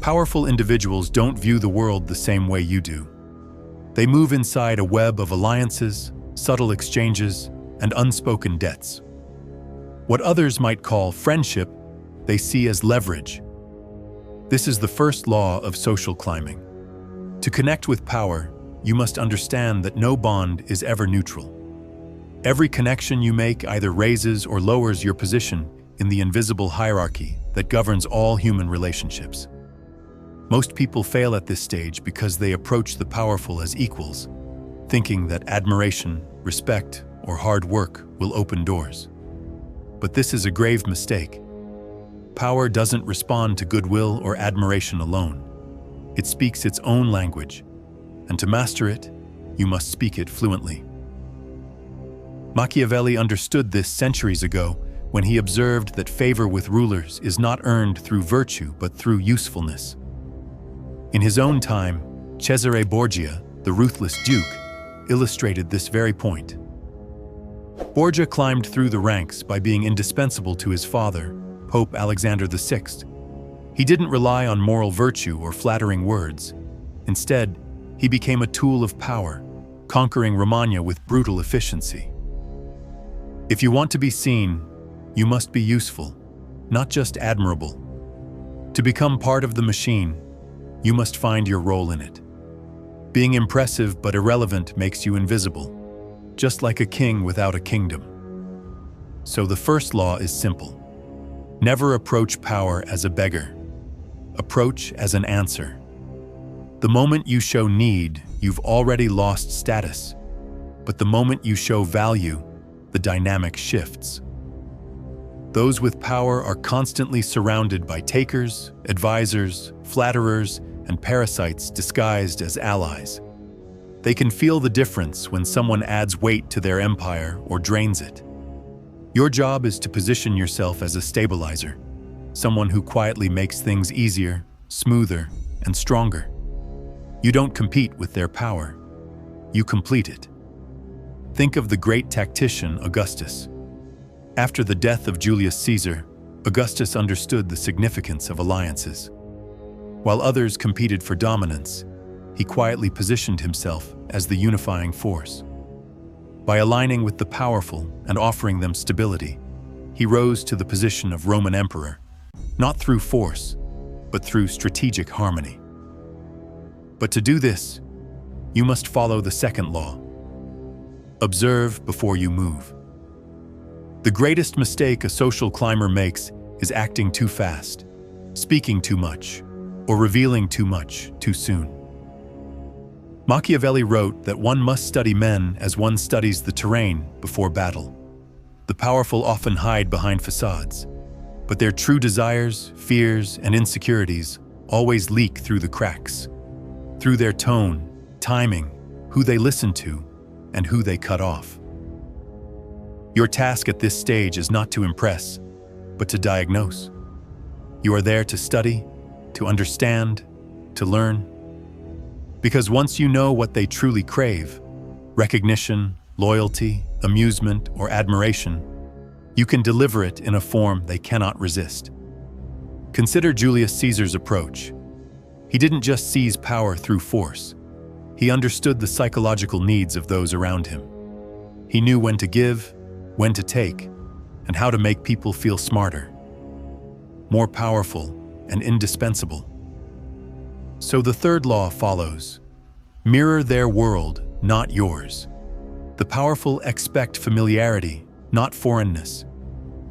Powerful individuals don't view the world the same way you do. They move inside a web of alliances, subtle exchanges, and unspoken debts. What others might call friendship, they see as leverage. This is the first law of social climbing. To connect with power, you must understand that no bond is ever neutral. Every connection you make either raises or lowers your position in the invisible hierarchy that governs all human relationships. Most people fail at this stage because they approach the powerful as equals, thinking that admiration, respect, or hard work will open doors. But this is a grave mistake. Power doesn't respond to goodwill or admiration alone. It speaks its own language, and to master it, you must speak it fluently. Machiavelli understood this centuries ago when he observed that favor with rulers is not earned through virtue but through usefulness. In his own time, Cesare Borgia, the ruthless duke, illustrated this very point. Borgia climbed through the ranks by being indispensable to his father, Pope Alexander VI. He didn't rely on moral virtue or flattering words. Instead, he became a tool of power, conquering Romagna with brutal efficiency. If you want to be seen, you must be useful, not just admirable. To become part of the machine, you must find your role in it. Being impressive but irrelevant makes you invisible, just like a king without a kingdom. So the first law is simple. Never approach power as a beggar. Approach as an answer. The moment you show need, you've already lost status. But the moment you show value, the dynamic shifts. Those with power are constantly surrounded by takers, advisors, flatterers, and parasites disguised as allies. They can feel the difference when someone adds weight to their empire or drains it. Your job is to position yourself as a stabilizer, someone who quietly makes things easier, smoother, and stronger. You don't compete with their power. You complete it. Think of the great tactician Augustus. After the death of Julius Caesar, Augustus understood the significance of alliances. While others competed for dominance, he quietly positioned himself as the unifying force. By aligning with the powerful and offering them stability, he rose to the position of Roman emperor, not through force, but through strategic harmony. But to do this, you must follow the second law. Observe before you move. The greatest mistake a social climber makes is acting too fast, speaking too much, or revealing too much too soon. Machiavelli wrote that one must study men as one studies the terrain before battle. The powerful often hide behind facades, but their true desires, fears, and insecurities always leak through the cracks, through their tone, timing, who they listen to, and who they cut off. Your task at this stage is not to impress, but to diagnose. You are there to study, to understand, to learn. Because once you know what they truly crave, recognition, loyalty, amusement, or admiration, you can deliver it in a form they cannot resist. Consider Julius Caesar's approach. He didn't just seize power through force. He understood the psychological needs of those around him. He knew when to give, when to take, and how to make people feel smarter, more powerful, and indispensable. So the third law follows. Mirror their world, not yours. The powerful expect familiarity, not foreignness.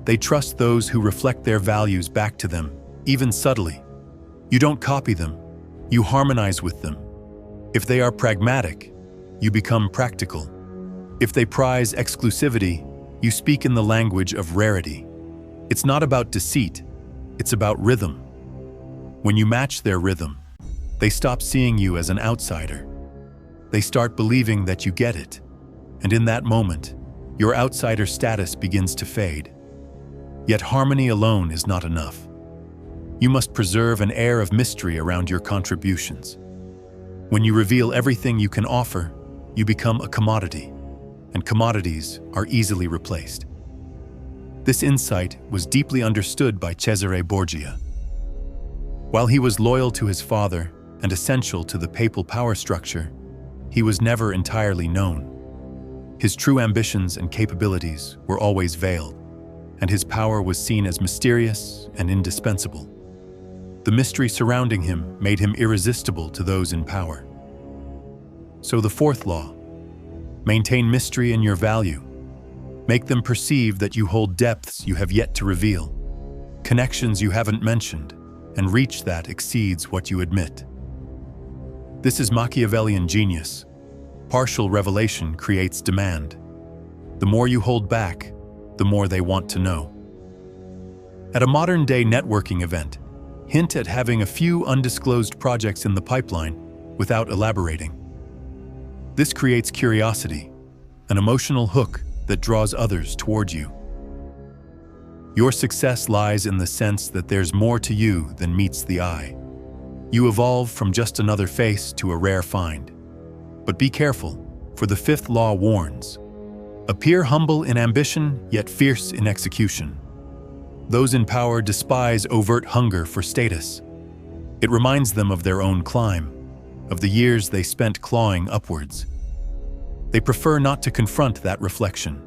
They trust those who reflect their values back to them, even subtly. You don't copy them, you harmonize with them. If they are pragmatic, you become practical. If they prize exclusivity, you speak in the language of rarity. It's not about deceit, it's about rhythm. When you match their rhythm, they stop seeing you as an outsider. They start believing that you get it, and in that moment, your outsider status begins to fade. Yet harmony alone is not enough. You must preserve an air of mystery around your contributions. When you reveal everything you can offer, you become a commodity, and commodities are easily replaced. This insight was deeply understood by Cesare Borgia. While he was loyal to his father and essential to the papal power structure, he was never entirely known. His true ambitions and capabilities were always veiled, and his power was seen as mysterious and indispensable. The mystery surrounding him made him irresistible to those in power. So the fourth law: maintain mystery in your value. Make them perceive that you hold depths you have yet to reveal, connections you haven't mentioned, and reach that exceeds what you admit. This is Machiavellian genius. Partial revelation creates demand. The more you hold back, the more they want to know. At a modern-day networking event, hint at having a few undisclosed projects in the pipeline without elaborating. This creates curiosity, an emotional hook that draws others toward you. Your success lies in the sense that there's more to you than meets the eye. You evolve from just another face to a rare find. But be careful, for the fifth law warns: appear humble in ambition, yet fierce in execution. Those in power despise overt hunger for status. It reminds them of their own climb, of the years they spent clawing upwards. They prefer not to confront that reflection.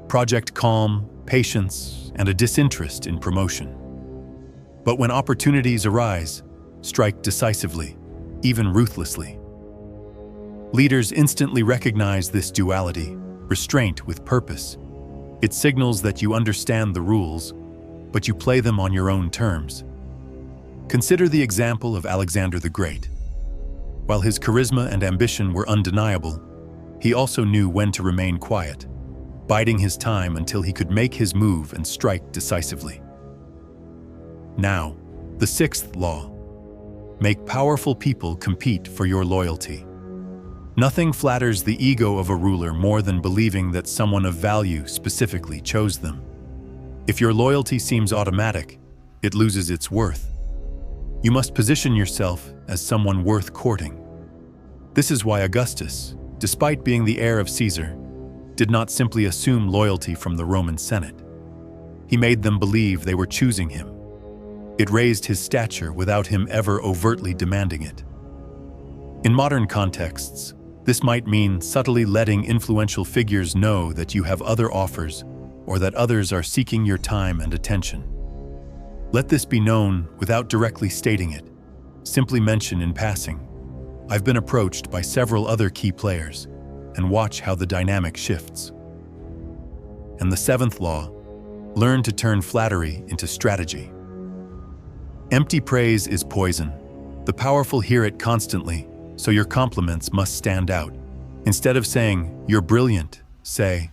Project calm, patience, and a disinterest in promotion. But when opportunities arise, strike decisively, even ruthlessly. Leaders instantly recognize this duality, restraint with purpose. It signals that you understand the rules, but you play them on your own terms. Consider the example of Alexander the Great. While his charisma and ambition were undeniable, he also knew when to remain quiet, biding his time until he could make his move and strike decisively. Now, the sixth law: make powerful people compete for your loyalty. Nothing flatters the ego of a ruler more than believing that someone of value specifically chose them. If your loyalty seems automatic, it loses its worth. You must position yourself as someone worth courting. This is why Augustus, despite being the heir of Caesar, did not simply assume loyalty from the Roman Senate. He made them believe they were choosing him. It raised his stature without him ever overtly demanding it. In modern contexts, this might mean subtly letting influential figures know that you have other offers or that others are seeking your time and attention. Let this be known without directly stating it. Simply mention in passing, "I've been approached by several other key players," and watch how the dynamic shifts. And the seventh law: learn to turn flattery into strategy. Empty praise is poison. The powerful hear it constantly, so your compliments must stand out. Instead of saying, "You're brilliant," say,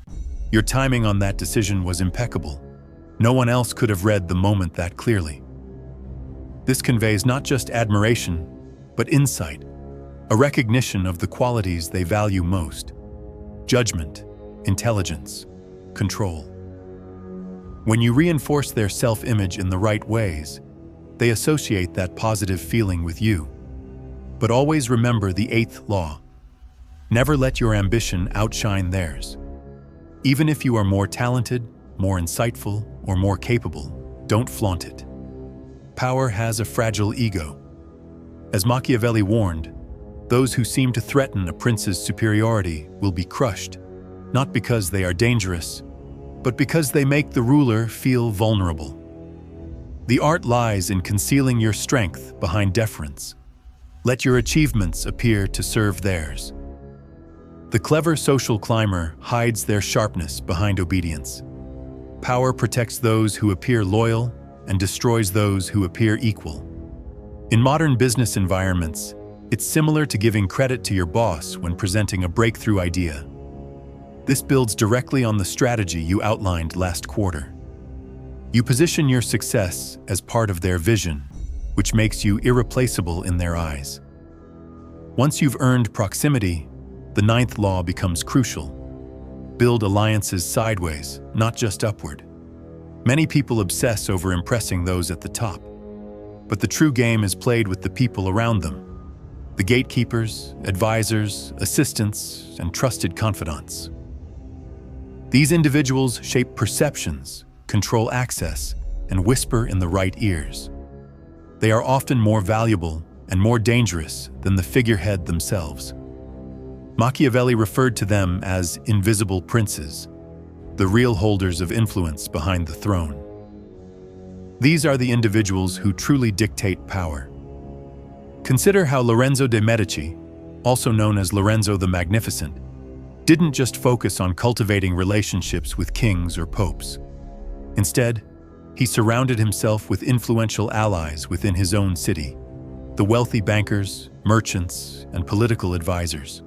"Your timing on that decision was impeccable. No one else could have read the moment that clearly." This conveys not just admiration, but insight, a recognition of the qualities they value most: judgment, intelligence, control. When you reinforce their self-image in the right ways, they associate that positive feeling with you. But always remember the eighth law: never let your ambition outshine theirs. Even if you are more talented, more insightful, or more capable, don't flaunt it. Power has a fragile ego. As Machiavelli warned, those who seem to threaten a prince's superiority will be crushed, not because they are dangerous, but because they make the ruler feel vulnerable. The art lies in concealing your strength behind deference. Let your achievements appear to serve theirs. The clever social climber hides their sharpness behind obedience. Power protects those who appear loyal and destroys those who appear equal. In modern business environments, it's similar to giving credit to your boss when presenting a breakthrough idea. This builds directly on the strategy you outlined last quarter. You position your success as part of their vision, which makes you irreplaceable in their eyes. Once you've earned proximity, the ninth law becomes crucial. Build alliances sideways, not just upward. Many people obsess over impressing those at the top, but the true game is played with the people around them: the gatekeepers, advisors, assistants, and trusted confidants. These individuals shape perceptions, control access, and whisper in the right ears. They are often more valuable and more dangerous than the figurehead themselves. Machiavelli referred to them as invisible princes, the real holders of influence behind the throne. These are the individuals who truly dictate power. Consider how Lorenzo de' Medici, also known as Lorenzo the Magnificent, didn't just focus on cultivating relationships with kings or popes. Instead, he surrounded himself with influential allies within his own city, the wealthy bankers, merchants, and political advisors.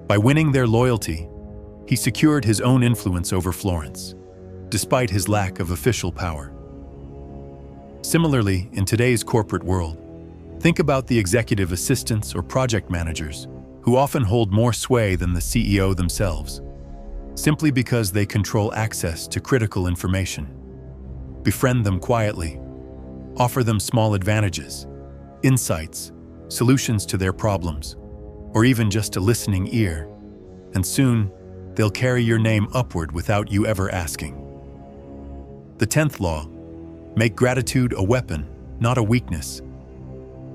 By winning their loyalty, he secured his own influence over Florence, despite his lack of official power. Similarly, in today's corporate world, think about the executive assistants or project managers who often hold more sway than the CEO themselves, simply because they control access to critical information. Befriend them quietly, offer them small advantages, insights, solutions to their problems, or even just a listening ear, and soon they'll carry your name upward without you ever asking. The 10th law: make gratitude a weapon, not a weakness.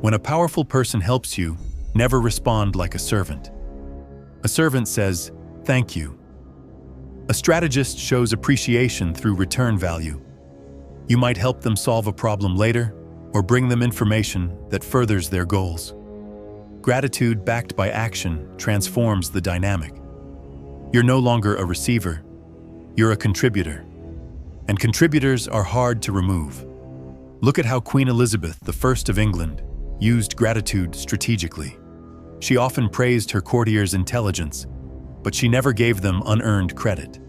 When a powerful person helps you, never respond like a servant. A servant says, "Thank you." A strategist shows appreciation through return value. You might help them solve a problem later, or bring them information that furthers their goals. Gratitude backed by action transforms the dynamic. You're no longer a receiver, you're a contributor. And contributors are hard to remove. Look at how Queen Elizabeth I of England used gratitude strategically. She often praised her courtiers' intelligence, but she never gave them unearned credit.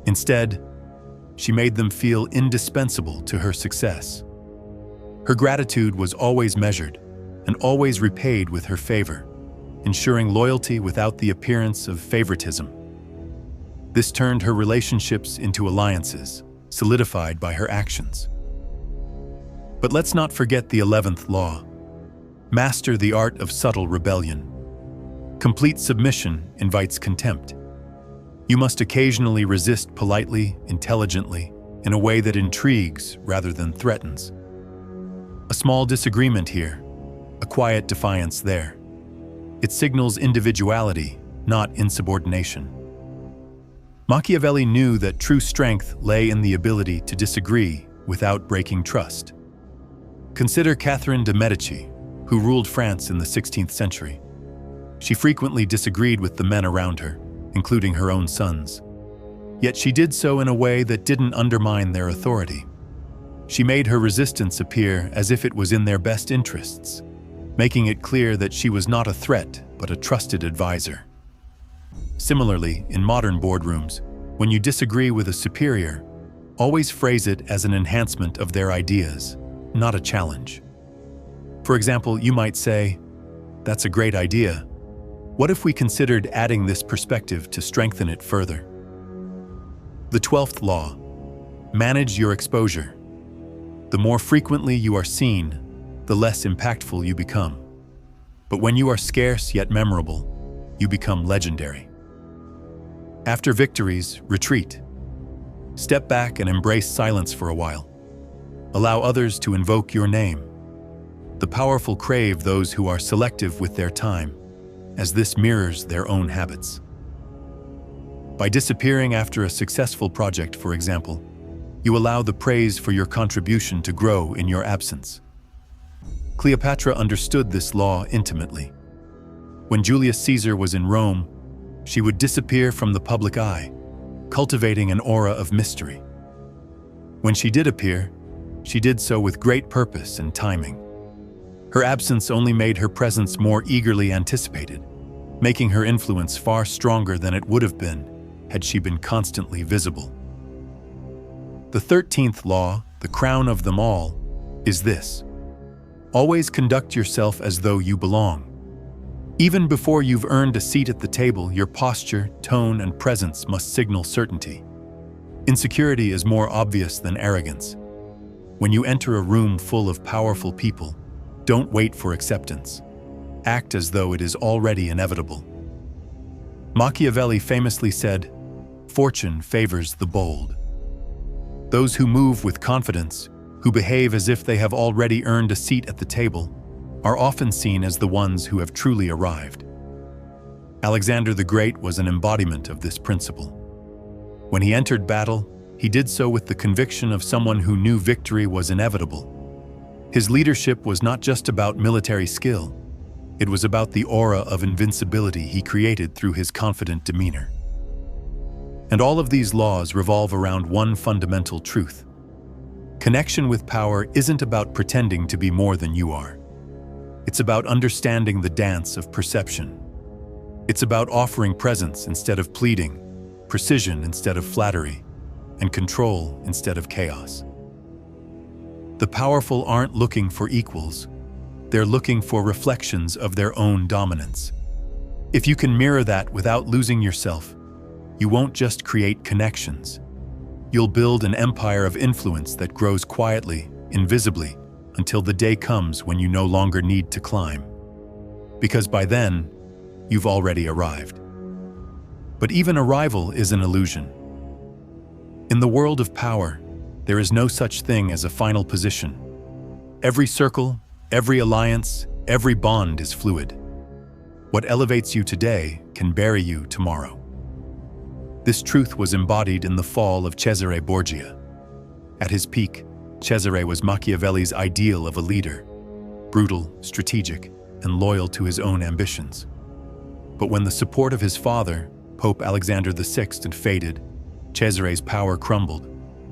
Instead, she made them feel indispensable to her success. Her gratitude was always measured and always repaid with her favor, ensuring loyalty without the appearance of favoritism. This turned her relationships into alliances, solidified by her actions. But let's not forget the 11th law: master the art of subtle rebellion. Complete submission invites contempt. You must occasionally resist politely, intelligently, in a way that intrigues rather than threatens. A small disagreement here, a quiet defiance there. It signals individuality, not insubordination. Machiavelli knew that true strength lay in the ability to disagree without breaking trust. Consider Catherine de' Medici, who ruled France in the 16th century. She frequently disagreed with the men around her, including her own sons. Yet she did so in a way that didn't undermine their authority. She made her resistance appear as if it was in their best interests, making it clear that she was not a threat but a trusted advisor. Similarly, in modern boardrooms, when you disagree with a superior, always phrase it as an enhancement of their ideas, not a challenge. For example, you might say, "That's a great idea. What if we considered adding this perspective to strengthen it further?" The 12th law: manage your exposure. The more frequently you are seen, the less impactful you become. But when you are scarce yet memorable, you become legendary. After victories, retreat. Step back and embrace silence for a while. Allow others to invoke your name. The powerful crave those who are selective with their time, as this mirrors their own habits. By disappearing after a successful project, for example, you allow the praise for your contribution to grow in your absence. Cleopatra understood this law intimately. When Julius Caesar was in Rome, she would disappear from the public eye, cultivating an aura of mystery. When she did appear, she did so with great purpose and timing. Her absence only made her presence more eagerly anticipated, making her influence far stronger than it would have been had she been constantly visible. The 13th law, the crown of them all, is this: always conduct yourself as though you belong. Even before you've earned a seat at the table, your posture, tone, and presence must signal certainty. Insecurity is more obvious than arrogance. When you enter a room full of powerful people, don't wait for acceptance. Act as though it is already inevitable. Machiavelli famously said, "Fortune favors the bold." Those who move with confidence who behave as if they have already earned a seat at the table, are often seen as the ones who have truly arrived. Alexander the Great was an embodiment of this principle. When he entered battle, he did so with the conviction of someone who knew victory was inevitable. His leadership was not just about military skill, it was about the aura of invincibility he created through his confident demeanor. And all of these laws revolve around one fundamental truth. Connection with power isn't about pretending to be more than you are. It's about understanding the dance of perception. It's about offering presence instead of pleading, precision instead of flattery, and control instead of chaos. The powerful aren't looking for equals. They're looking for reflections of their own dominance. If you can mirror that without losing yourself, you won't just create connections. You'll build an empire of influence that grows quietly, invisibly, until the day comes when you no longer need to climb. Because by then, you've already arrived. But even arrival is an illusion. In the world of power, there is no such thing as a final position. Every circle, every alliance, every bond is fluid. What elevates you today can bury you tomorrow. This truth was embodied in the fall of Cesare Borgia. At his peak, Cesare was Machiavelli's ideal of a leader, brutal, strategic, and loyal to his own ambitions. But when the support of his father, Pope Alexander VI, had faded, Cesare's power crumbled,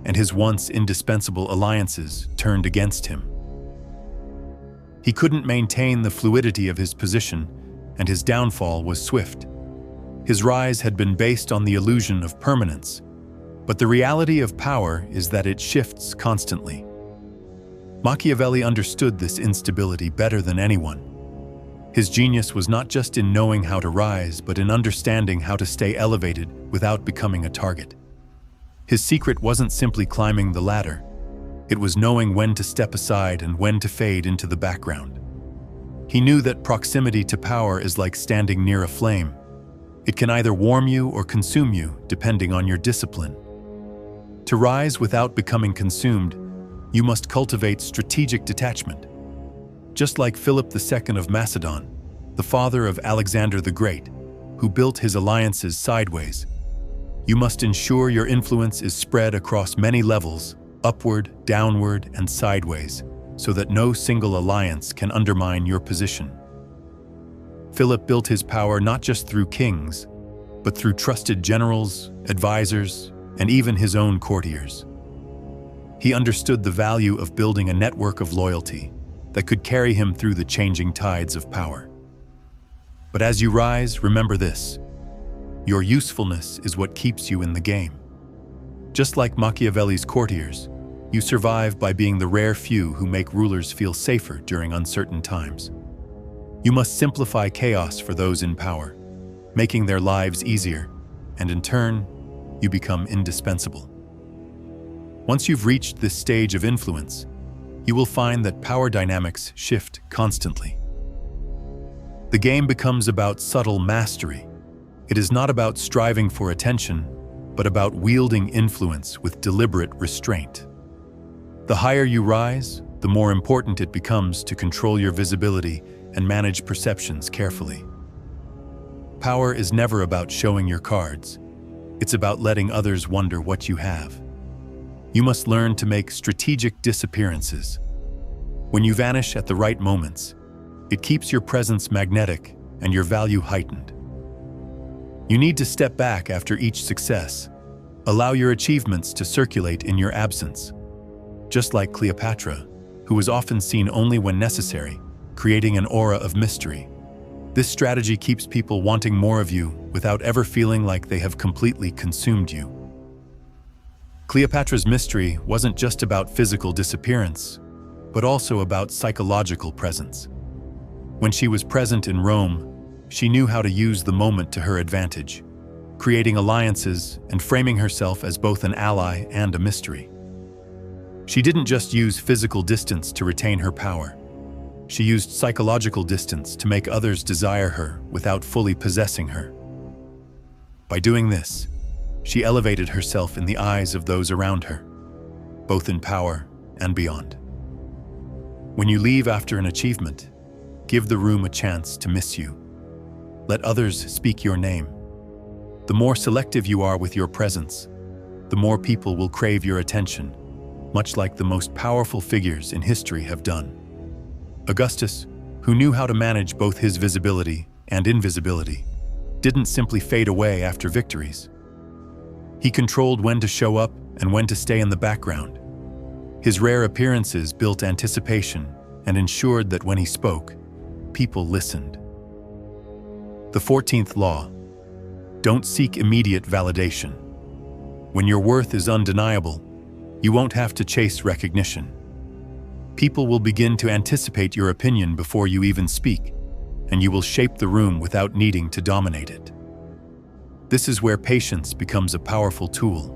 and his once indispensable alliances turned against him. He couldn't maintain the fluidity of his position, and his downfall was swift. His rise had been based on the illusion of permanence, but the reality of power is that it shifts constantly. Machiavelli understood this instability better than anyone. His genius was not just in knowing how to rise, but in understanding how to stay elevated without becoming a target. His secret wasn't simply climbing the ladder. It was knowing when to step aside and when to fade into the background. He knew that proximity to power is like standing near a flame. It can either warm you or consume you, depending on your discipline. To rise without becoming consumed, you must cultivate strategic detachment. Just like Philip II of Macedon, the father of Alexander the Great, who built his alliances sideways, you must ensure your influence is spread across many levels, upward, downward, and sideways, so that no single alliance can undermine your position. Philip built his power not just through kings, but through trusted generals, advisors, and even his own courtiers. He understood the value of building a network of loyalty that could carry him through the changing tides of power. But as you rise, remember this: your usefulness is what keeps you in the game. Just like Machiavelli's courtiers, you survive by being the rare few who make rulers feel safer during uncertain times. You must simplify chaos for those in power, making their lives easier, and in turn, you become indispensable. Once you've reached this stage of influence, you will find that power dynamics shift constantly. The game becomes about subtle mastery. It is not about striving for attention, but about wielding influence with deliberate restraint. The higher you rise, the more important it becomes to control your visibility and manage perceptions carefully. Power is never about showing your cards. It's about letting others wonder what you have. You must learn to make strategic disappearances. When you vanish at the right moments, it keeps your presence magnetic and your value heightened. You need to step back after each success. Allow your achievements to circulate in your absence. Just like Cleopatra, who was often seen only when necessary, creating an aura of mystery. This strategy keeps people wanting more of you without ever feeling like they have completely consumed you. Cleopatra's mystery wasn't just about physical disappearance, but also about psychological presence. When she was present in Rome, she knew how to use the moment to her advantage, creating alliances and framing herself as both an ally and a mystery. She didn't just use physical distance to retain her power. She used psychological distance to make others desire her without fully possessing her. By doing this, she elevated herself in the eyes of those around her, both in power and beyond. When you leave after an achievement, give the room a chance to miss you. Let others speak your name. The more selective you are with your presence, the more people will crave your attention, much like the most powerful figures in history have done. Augustus, who knew how to manage both his visibility and invisibility, didn't simply fade away after victories. He controlled when to show up and when to stay in the background. His rare appearances built anticipation and ensured that when he spoke, people listened. The 14th law: don't seek immediate validation. When your worth is undeniable, you won't have to chase recognition. People will begin to anticipate your opinion before you even speak, and you will shape the room without needing to dominate it. This is where patience becomes a powerful tool.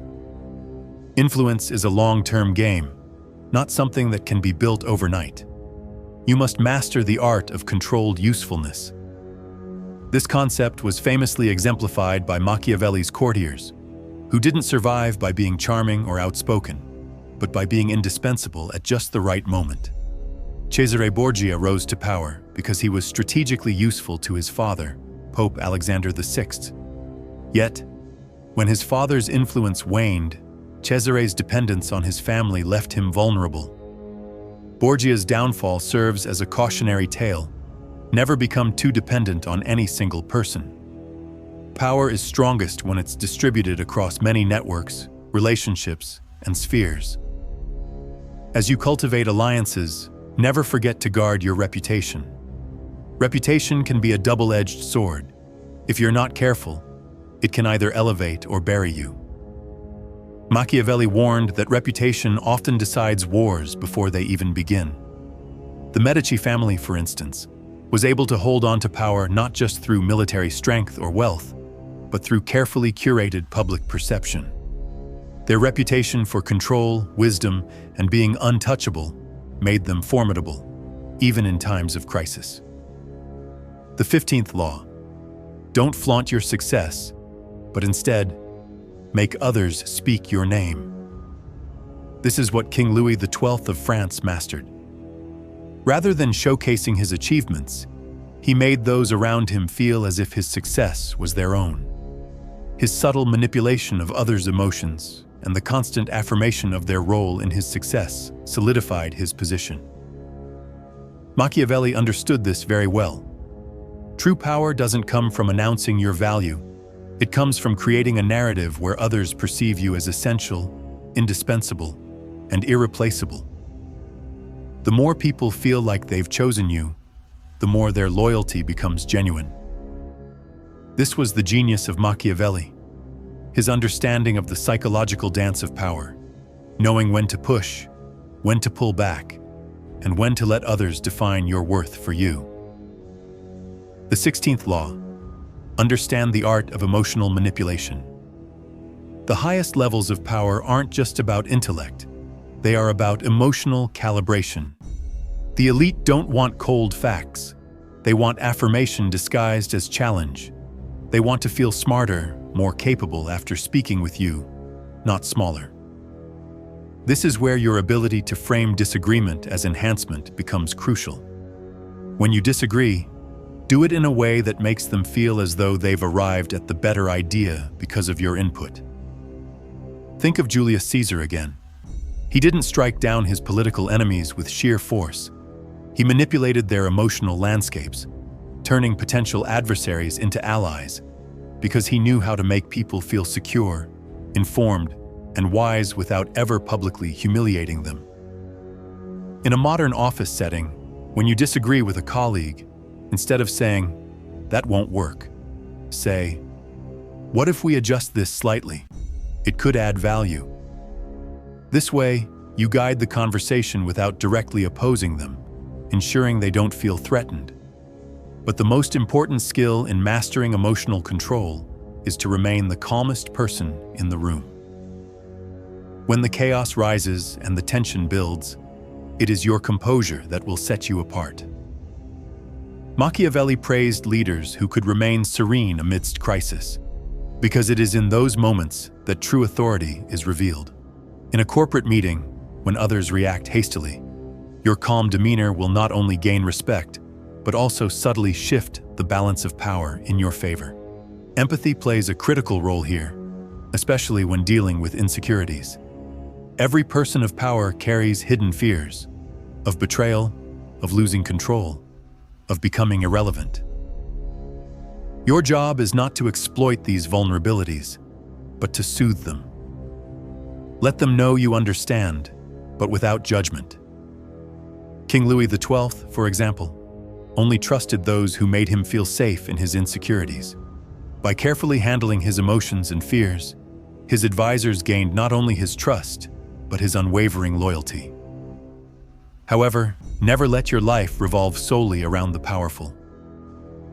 Influence is a long-term game, not something that can be built overnight. You must master the art of controlled usefulness. This concept was famously exemplified by Machiavelli's courtiers, who didn't survive by being charming or outspoken, but by being indispensable at just the right moment. Cesare Borgia rose to power because he was strategically useful to his father, Pope Alexander VI. Yet, when his father's influence waned, Cesare's dependence on his family left him vulnerable. Borgia's downfall serves as a cautionary tale: never become too dependent on any single person. Power is strongest when it's distributed across many networks, relationships, and spheres. As you cultivate alliances, never forget to guard your reputation. Reputation can be a double-edged sword. If you're not careful, it can either elevate or bury you. Machiavelli warned that reputation often decides wars before they even begin. The Medici family, for instance, was able to hold on to power not just through military strength or wealth, but through carefully curated public perception. Their reputation for control, wisdom, and being untouchable made them formidable, even in times of crisis. The 15th law: don't flaunt your success, but instead, make others speak your name. This is what King Louis XII of France mastered. Rather than showcasing his achievements, he made those around him feel as if his success was their own. His subtle manipulation of others' emotions and the constant affirmation of their role in his success solidified his position. Machiavelli understood this very well. True power doesn't come from announcing your value. It comes from creating a narrative where others perceive you as essential, indispensable, and irreplaceable. The more people feel like they've chosen you, the more their loyalty becomes genuine. This was the genius of Machiavelli, his understanding of the psychological dance of power, knowing when to push, when to pull back, and when to let others define your worth for you. The 16th law: understand the art of emotional manipulation. The highest levels of power aren't just about intellect, they are about emotional calibration. The elite don't want cold facts. They want affirmation disguised as challenge. They want to feel smarter, more capable after speaking with you, not smaller. This is where your ability to frame disagreement as enhancement becomes crucial. When you disagree, do it in a way that makes them feel as though they've arrived at the better idea because of your input. Think of Julius Caesar again. He didn't strike down his political enemies with sheer force. He manipulated their emotional landscapes, turning potential adversaries into allies, because he knew how to make people feel secure, informed, and wise without ever publicly humiliating them. In a modern office setting, when you disagree with a colleague, instead of saying, "That won't work," say, "What if we adjust this slightly? It could add value." This way, you guide the conversation without directly opposing them, ensuring they don't feel threatened. But the most important skill in mastering emotional control is to remain the calmest person in the room. When the chaos rises and the tension builds, it is your composure that will set you apart. Machiavelli praised leaders who could remain serene amidst crisis, because it is in those moments that true authority is revealed. In a corporate meeting, when others react hastily. Your calm demeanor will not only gain respect, but also subtly shift the balance of power in your favor. Empathy plays a critical role here, especially when dealing with insecurities. Every person of power carries hidden fears of betrayal, of losing control, of becoming irrelevant. Your job is not to exploit these vulnerabilities, but to soothe them. Let them know you understand, but without judgment. King Louis XII, for example, only trusted those who made him feel safe in his insecurities. By carefully handling his emotions and fears, his advisors gained not only his trust, but his unwavering loyalty. However, never let your life revolve solely around the powerful.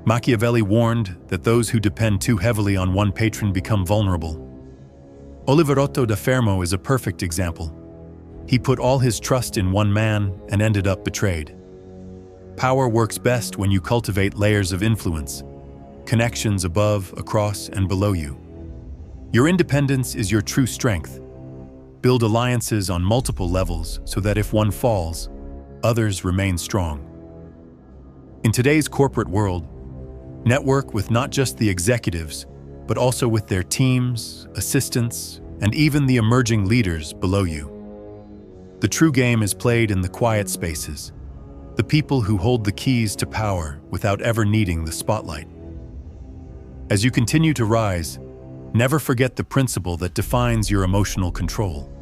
Machiavelli warned that those who depend too heavily on one patron become vulnerable. Oliverotto da Fermo is a perfect example. He put all his trust in one man and ended up betrayed. Power works best when you cultivate layers of influence, connections above, across, and below you. Your independence is your true strength. Build alliances on multiple levels so that if one falls, others remain strong. In today's corporate world, network with not just the executives, but also with their teams, assistants, and even the emerging leaders below you. The true game is played in the quiet spaces, the people who hold the keys to power without ever needing the spotlight. As you continue to rise, never forget the principle that defines your emotional control.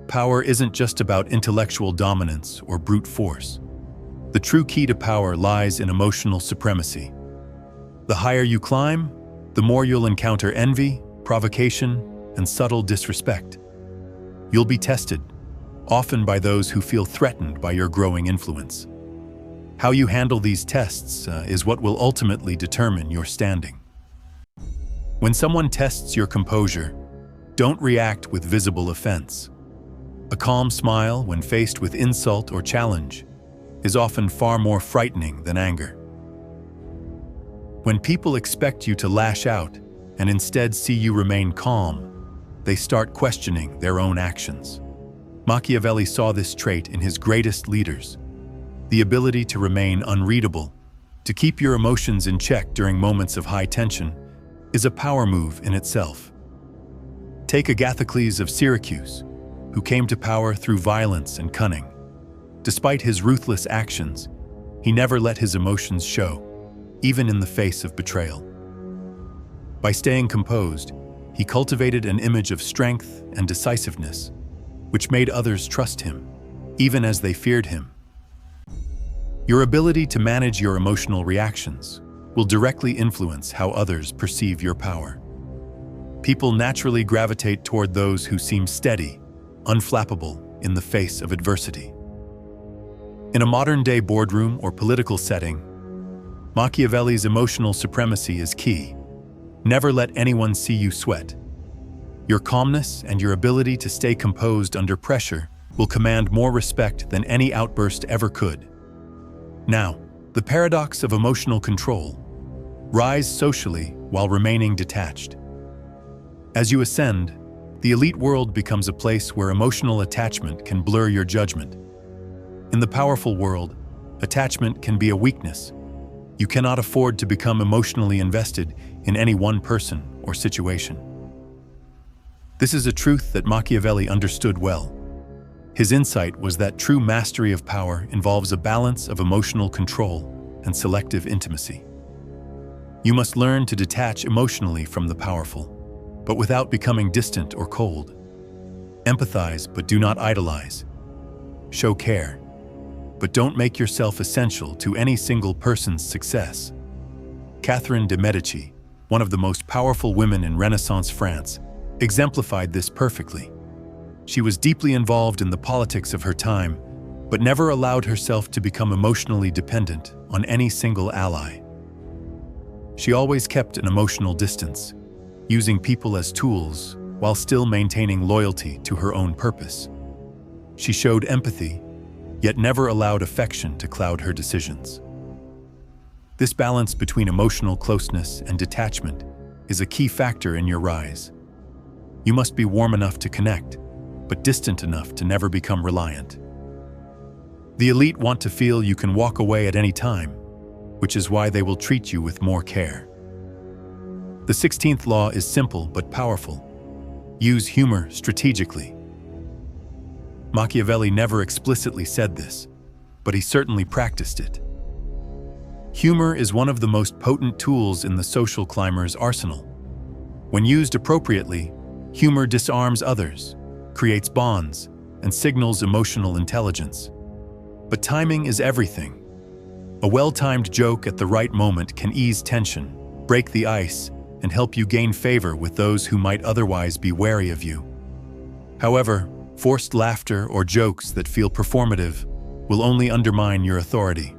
Power isn't just about intellectual dominance or brute force. The true key to power lies in emotional supremacy. The higher you climb, the more you'll encounter envy, provocation, and subtle disrespect. You'll be tested, often by those who feel threatened by your growing influence. How you handle these tests is what will ultimately determine your standing. When someone tests your composure, don't react with visible offense. A calm smile when faced with insult or challenge is often far more frightening than anger. When people expect you to lash out and instead see you remain calm, they start questioning their own actions. Machiavelli saw this trait in his greatest leaders. The ability to remain unreadable, to keep your emotions in check during moments of high tension, is a power move in itself. Take Agathocles of Syracuse, who came to power through violence and cunning. Despite his ruthless actions, he never let his emotions show, even in the face of betrayal. By staying composed, he cultivated an image of strength and decisiveness, which made others trust him, even as they feared him. Your ability to manage your emotional reactions will directly influence how others perceive your power. People naturally gravitate toward those who seem steady, unflappable in the face of adversity. In a modern-day boardroom or political setting, Machiavelli's emotional supremacy is key. Never let anyone see you sweat. Your calmness and your ability to stay composed under pressure will command more respect than any outburst ever could. Now, the paradox of emotional control. Rise socially while remaining detached. As you ascend, the elite world becomes a place where emotional attachment can blur your judgment. In the powerful world, attachment can be a weakness. You cannot afford to become emotionally invested in any one person or situation. This is a truth that Machiavelli understood well. His insight was that true mastery of power involves a balance of emotional control and selective intimacy. You must learn to detach emotionally from the powerful, but without becoming distant or cold. Empathize, but do not idolize. Show care, but don't make yourself essential to any single person's success. Catherine de' Medici, one of the most powerful women in Renaissance France, exemplified this perfectly. She was deeply involved in the politics of her time, but never allowed herself to become emotionally dependent on any single ally. She always kept an emotional distance, using people as tools while still maintaining loyalty to her own purpose. She showed empathy, yet never allowed affection to cloud her decisions. This balance between emotional closeness and detachment is a key factor in your rise. You must be warm enough to connect, but distant enough to never become reliant. The elite want to feel you can walk away at any time, which is why they will treat you with more care. The 16th law is simple but powerful. Use humor strategically. Machiavelli never explicitly said this, but he certainly practiced it. Humor is one of the most potent tools in the social climber's arsenal. When used appropriately, humor disarms others, creates bonds, and signals emotional intelligence. But timing is everything. A well-timed joke at the right moment can ease tension, break the ice, and help you gain favor with those who might otherwise be wary of you. However, forced laughter or jokes that feel performative will only undermine your authority.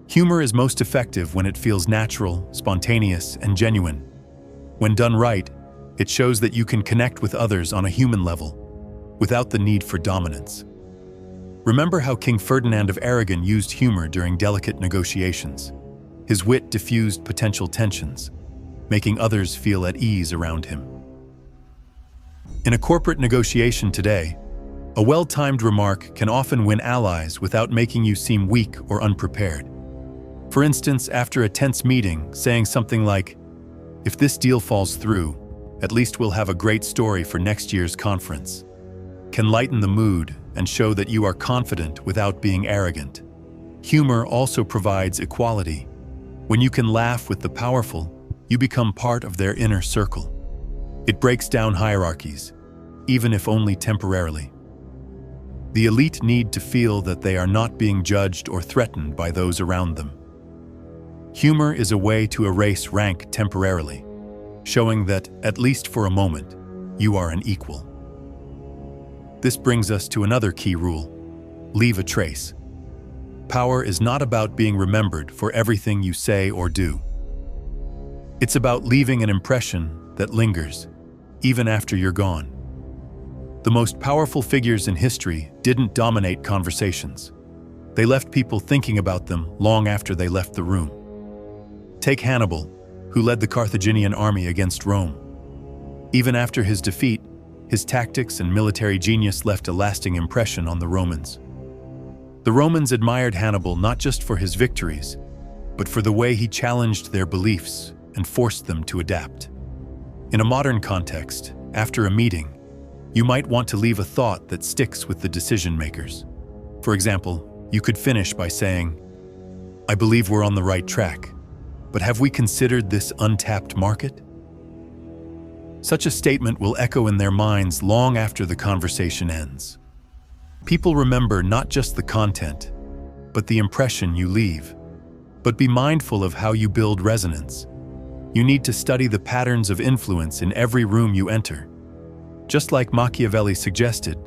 Humor is most effective when it feels natural, spontaneous, and genuine. When done right, it shows that you can connect with others on a human level, without the need for dominance. Remember how King Ferdinand of Aragon used humor during delicate negotiations. His wit diffused potential tensions, making others feel at ease around him. In a corporate negotiation today, a well-timed remark can often win allies without making you seem weak or unprepared. For instance, after a tense meeting, saying something like, "If this deal falls through, at least we'll have a great story for next year's conference," can lighten the mood and show that you are confident without being arrogant. Humor also provides equality. When you can laugh with the powerful, you become part of their inner circle. It breaks down hierarchies, even if only temporarily. The elite need to feel that they are not being judged or threatened by those around them. Humor is a way to erase rank temporarily, showing that, at least for a moment, you are an equal. This brings us to another key rule: leave a trace. Power is not about being remembered for everything you say or do. It's about leaving an impression that lingers, even after you're gone. The most powerful figures in history didn't dominate conversations. They left people thinking about them long after they left the room. Take Hannibal, who led the Carthaginian army against Rome. Even after his defeat, his tactics and military genius left a lasting impression on the Romans. The Romans admired Hannibal not just for his victories, but for the way he challenged their beliefs and forced them to adapt. In a modern context, after a meeting, you might want to leave a thought that sticks with the decision makers. For example, you could finish by saying, "I believe we're on the right track, but have we considered this untapped market?" Such a statement will echo in their minds long after the conversation ends. People remember not just the content, but the impression you leave. But be mindful of how you build resonance. You need to study the patterns of influence in every room you enter. Just like Machiavelli suggested,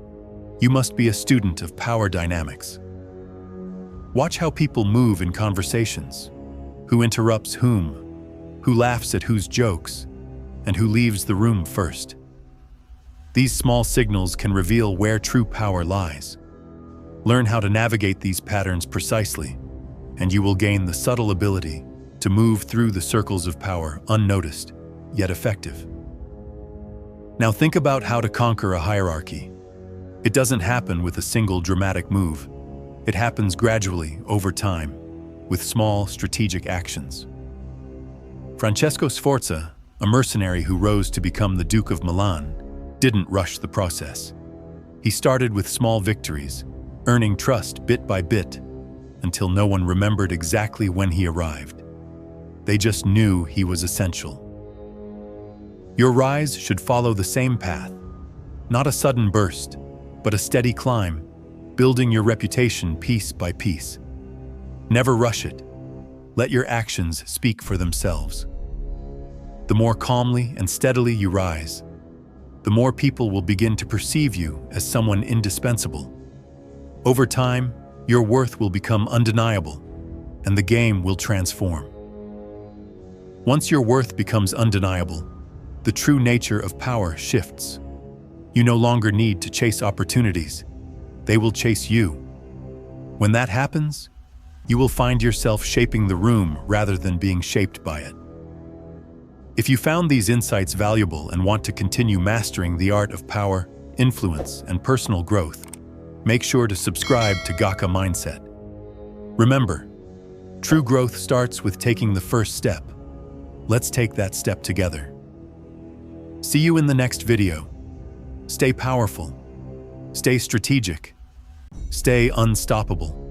you must be a student of power dynamics. Watch how people move in conversations, who interrupts whom, who laughs at whose jokes, and who leaves the room first. These small signals can reveal where true power lies. Learn how to navigate these patterns precisely, and you will gain the subtle ability to move through the circles of power unnoticed, yet effective. Now think about how to conquer a hierarchy. It doesn't happen with a single dramatic move. It happens gradually, over time, with small, strategic actions. Francesco Sforza, a mercenary who rose to become the Duke of Milan, didn't rush the process. He started with small victories, earning trust bit by bit, until no one remembered exactly when he arrived. They just knew he was essential. Your rise should follow the same path, not a sudden burst, but a steady climb, building your reputation piece by piece. Never rush it. Let your actions speak for themselves. The more calmly and steadily you rise, the more people will begin to perceive you as someone indispensable. Over time, your worth will become undeniable, and the game will transform. Once your worth becomes undeniable, the true nature of power shifts. You no longer need to chase opportunities. They will chase you. When that happens, you will find yourself shaping the room rather than being shaped by it. If you found these insights valuable and want to continue mastering the art of power, influence, and personal growth, make sure to subscribe to Gaka Mindset. Remember, true growth starts with taking the first step. Let's take that step together. See you in the next video. Stay powerful, stay strategic, stay unstoppable.